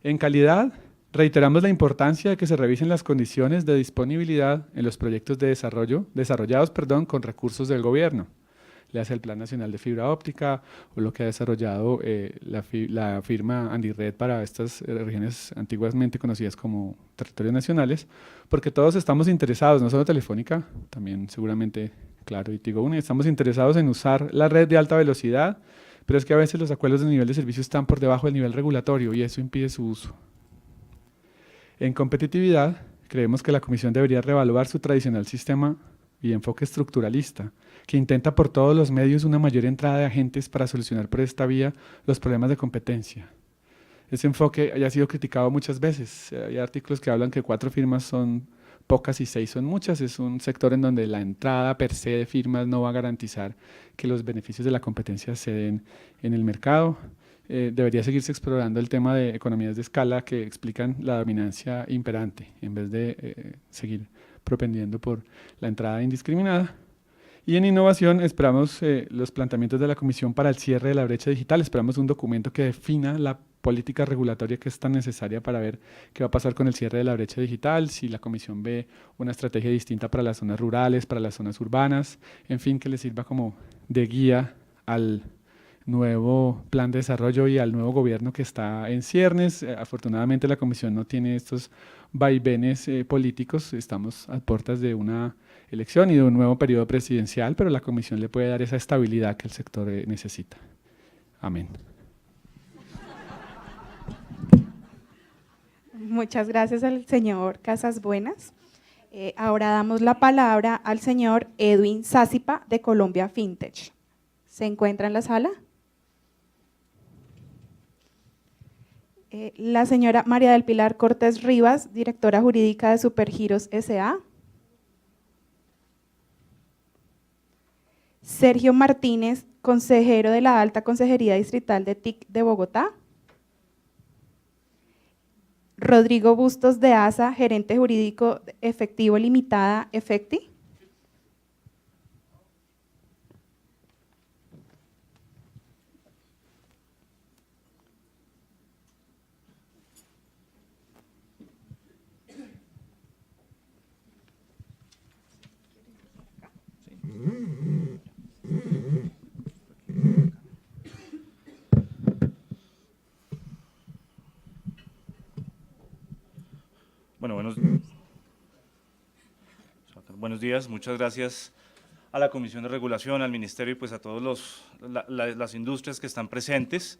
En calidad, reiteramos la importancia de que se revisen las condiciones de disponibilidad en los proyectos de desarrollados con recursos del gobierno. Le hace el Plan Nacional de Fibra Óptica o lo que ha desarrollado la firma Andired para estas regiones antiguamente conocidas como territorios nacionales, porque todos estamos interesados, no solo Telefónica, también seguramente Claro y Tigo Une, estamos interesados en usar la red de alta velocidad, pero es que a veces los acuerdos de nivel de servicio están por debajo del nivel regulatorio y eso impide su uso. En competitividad, creemos que la Comisión debería reevaluar su tradicional sistema y enfoque estructuralista, que intenta por todos los medios una mayor entrada de agentes para solucionar por esta vía los problemas de competencia. Ese enfoque ya ha sido criticado muchas veces. Hay artículos que hablan que 4 firmas son pocas y 6 son muchas. Es un sector en donde la entrada per se de firmas no va a garantizar que los beneficios de la competencia se den en el mercado. Debería seguirse explorando el tema de economías de escala que explican la dominancia imperante, en vez de seguir propendiendo por la entrada indiscriminada. Y en innovación esperamos los planteamientos de la Comisión para el cierre de la brecha digital. Esperamos un documento que defina la política regulatoria que es tan necesaria para ver qué va a pasar con el cierre de la brecha digital, si la Comisión ve una estrategia distinta para las zonas rurales, para las zonas urbanas, en fin, que le sirva como de guía al nuevo plan de desarrollo y al nuevo gobierno que está en ciernes. Afortunadamente la Comisión no tiene estos vaivenes políticos, estamos a puertas de una elección y de un nuevo periodo presidencial, pero la Comisión le puede dar esa estabilidad que el sector necesita. Amén. Muchas gracias al señor Casasbuenas. Ahora damos la palabra al señor Edwin Sázipa de Colombia Fintech. ¿Se encuentra en la sala? La señora María del Pilar Cortés Rivas, directora jurídica de Supergiros S.A. Sergio Martínez, consejero de la Alta Consejería Distrital de TIC de Bogotá. Rodrigo Bustos de Asa, gerente jurídico efectivo limitada, Efecti. Bueno, buenos días, muchas gracias a la Comisión de Regulación, al Ministerio y pues a todas las industrias que están presentes.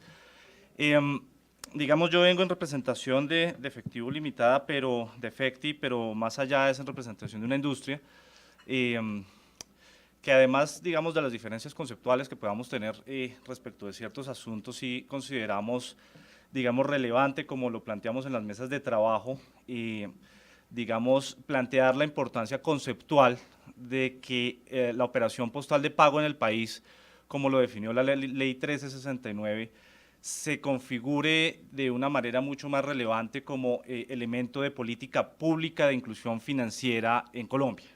Digamos, yo vengo en representación de Efectivo Limitada, pero de Efecti, pero más allá es en representación de una industria, que además, digamos, de las diferencias conceptuales que podamos tener respecto de ciertos asuntos, sí consideramos, digamos, relevante, como lo planteamos en las mesas de trabajo, digamos, plantear la importancia conceptual de que la operación postal de pago en el país, como lo definió la ley 1369, se configure de una manera mucho más relevante como elemento de política pública de inclusión financiera en Colombia.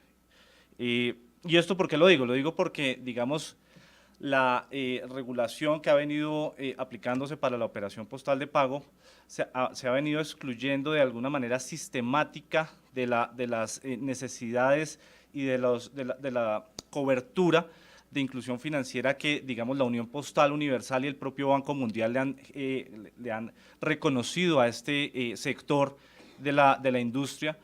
¿Y esto por qué lo digo? Lo digo porque, digamos, la regulación que ha venido aplicándose para la operación postal de pago se ha venido excluyendo de alguna manera sistemática de las necesidades y de la cobertura de inclusión financiera que, digamos, la Unión Postal Universal y el propio Banco Mundial le han reconocido a este sector de la industria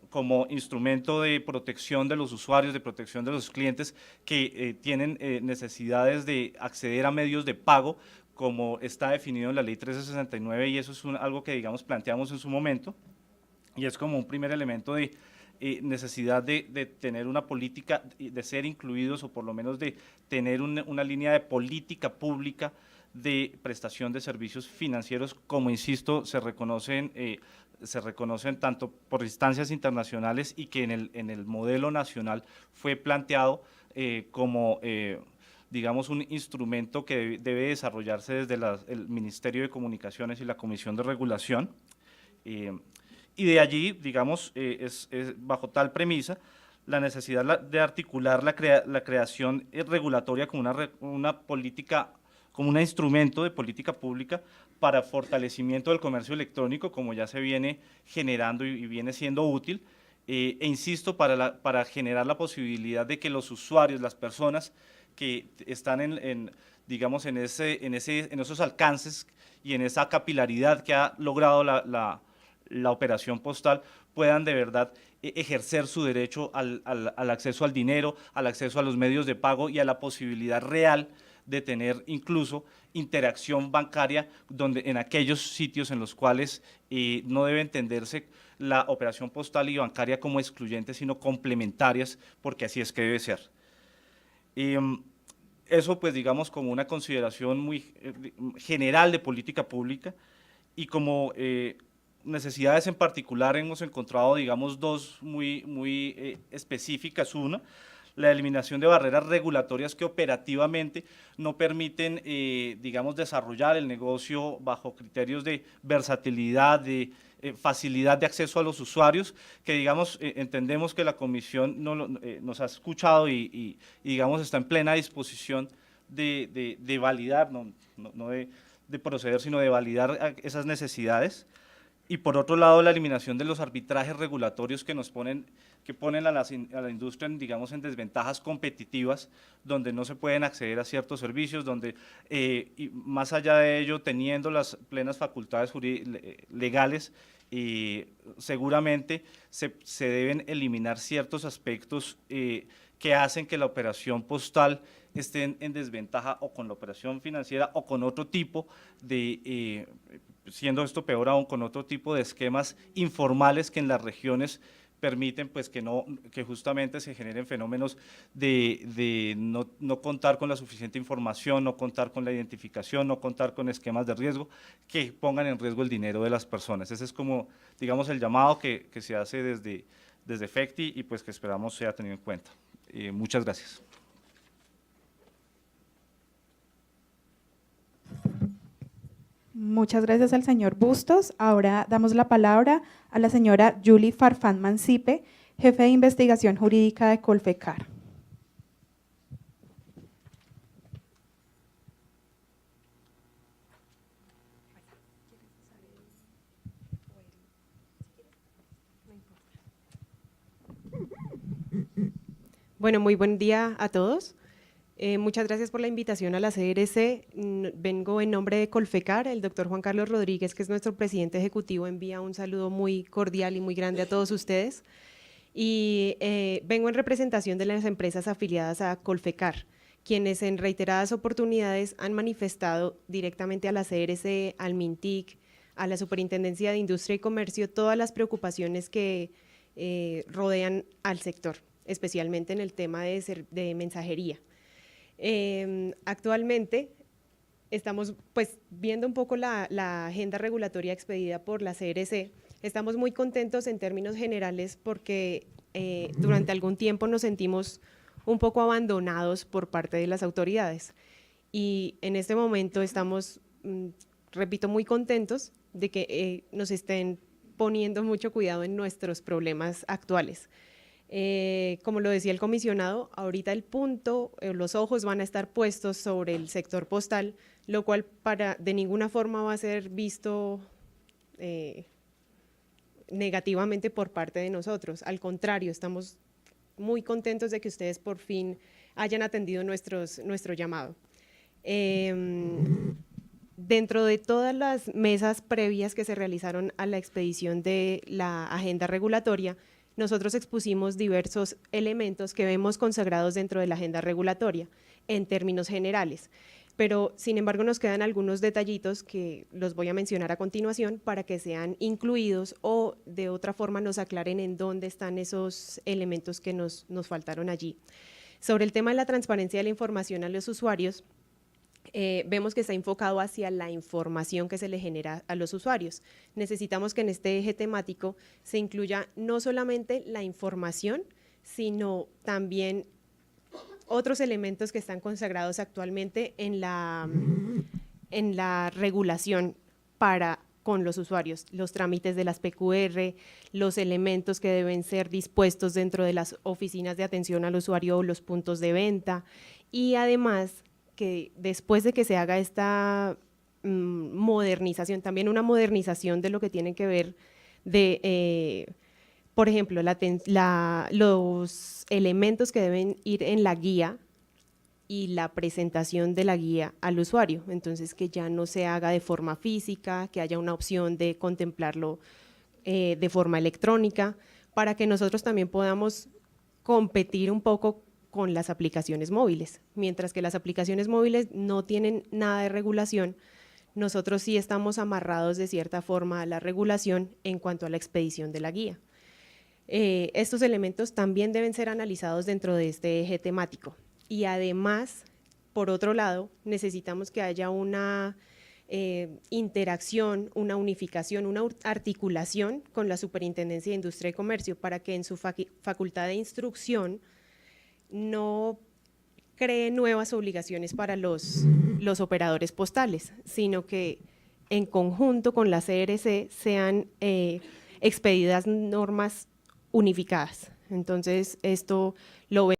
como instrumento de protección de los usuarios, de protección de los clientes que tienen necesidades de acceder a medios de pago como está definido en la ley 1369, y eso es algo que, digamos, planteamos en su momento, y es como un primer elemento de necesidad de tener una política, de ser incluidos, o por lo menos de tener una línea de política pública de prestación de servicios financieros, como insisto, se reconocen tanto por instancias internacionales, y que en el modelo nacional fue planteado como digamos, un instrumento que debe desarrollarse desde el Ministerio de Comunicaciones y la Comisión de Regulación. Y de allí, digamos, es bajo tal premisa la necesidad de articular la creación regulatoria como una política, como un instrumento de política pública para fortalecimiento del comercio electrónico, como ya se viene generando y viene siendo útil, e insisto, para generar la posibilidad de que los usuarios, las personas que están digamos, en esos alcances y en esa capilaridad que ha logrado la operación postal, puedan de verdad ejercer su derecho al acceso al dinero, al acceso a los medios de pago y a la posibilidad real de tener incluso interacción bancaria en aquellos sitios en los cuales no debe entenderse la operación postal y bancaria como excluyentes, sino complementarias, porque así es que debe ser. Eso, pues, digamos, como una consideración muy general de política pública, y como necesidades en particular hemos encontrado, digamos, dos muy específicas. Una, la eliminación de barreras regulatorias que operativamente no permiten, digamos, desarrollar el negocio bajo criterios de versatilidad, de facilidad de acceso a los usuarios, que, digamos, entendemos que la Comisión nos ha escuchado y, digamos, está en plena disposición de validar, no de proceder, sino de validar esas necesidades. Y por otro lado, la eliminación de los arbitrajes regulatorios que ponen a la industria, digamos, en desventajas competitivas, donde no se pueden acceder a ciertos servicios, donde, y más allá de ello, teniendo las plenas facultades legales, seguramente se deben eliminar ciertos aspectos que hacen que la operación postal esté en desventaja, o con la operación financiera, o con otro tipo de, siendo esto peor aún, con otro tipo de esquemas informales que en las regiones permiten, pues, que justamente se generen fenómenos de no contar con la suficiente información, no contar con la identificación, no contar con esquemas de riesgo que pongan en riesgo el dinero de las personas. Ese es como, digamos, el llamado que se hace desde FECTI, y pues que esperamos sea tenido en cuenta. Muchas gracias. Muchas gracias al señor Bustos. Ahora damos la palabra a la señora Julie Farfán Mancipe, jefe de investigación jurídica de Colfecar. Bueno, muy buen día a todos. Muchas gracias por la invitación a la CRC. Vengo en nombre de Colfecar. El doctor Juan Carlos Rodríguez, que es nuestro presidente ejecutivo, envía un saludo muy cordial y muy grande a todos ustedes. Y vengo en representación de las empresas afiliadas a Colfecar, quienes en reiteradas oportunidades han manifestado directamente a la CRC, al MINTIC, a la Superintendencia de Industria y Comercio, todas las preocupaciones que rodean al sector, especialmente en el tema de mensajería. Actualmente estamos, pues, viendo un poco la agenda regulatoria expedida por la CRC. Estamos muy contentos en términos generales porque durante algún tiempo nos sentimos un poco abandonados por parte de las autoridades, y en este momento estamos, repito, muy contentos de que nos estén poniendo mucho cuidado en nuestros problemas actuales. Como lo decía el comisionado, ahorita los ojos van a estar puestos sobre el sector postal, lo cual de ninguna forma va a ser visto negativamente por parte de nosotros. Al contrario, estamos muy contentos de que ustedes por fin hayan atendido nuestro llamado. Dentro de todas las mesas previas que se realizaron a la expedición de la agenda regulatoria, nosotros expusimos diversos elementos que vemos consagrados dentro de la agenda regulatoria en términos generales. pero sin embargo nos quedan algunos detallitos que los voy a mencionar a continuación para que sean incluidos o de otra forma nos aclaren en dónde están esos elementos que nos faltaron allí. Sobre el tema de la transparencia de la información a los usuarios, vemos que está enfocado hacia la información que se le genera a los usuarios. Necesitamos que en este eje temático se incluya no solamente la información, sino también otros elementos que están consagrados actualmente en la regulación con los usuarios, los trámites de las PQR, los elementos que deben ser dispuestos dentro de las oficinas de atención al usuario o los puntos de venta, y además que después de que se haga esta modernización, también una modernización de lo que tiene que ver de, por ejemplo, los elementos que deben ir en la guía y la presentación de la guía al usuario, entonces que ya no se haga de forma física, que haya una opción de contemplarlo de forma electrónica, para que nosotros también podamos competir un poco con las aplicaciones móviles. Mientras que las aplicaciones móviles no tienen nada de regulación, nosotros sí estamos amarrados de cierta forma a la regulación en cuanto a la expedición de la guía. Estos elementos también deben ser analizados dentro de este eje temático. Y además, por otro lado, necesitamos que haya una interacción, una unificación, una articulación con la Superintendencia de Industria y Comercio para que en su facultad de instrucción no cree nuevas obligaciones para los operadores postales, sino que en conjunto con la CRC sean expedidas normas unificadas. Entonces, esto lo vemos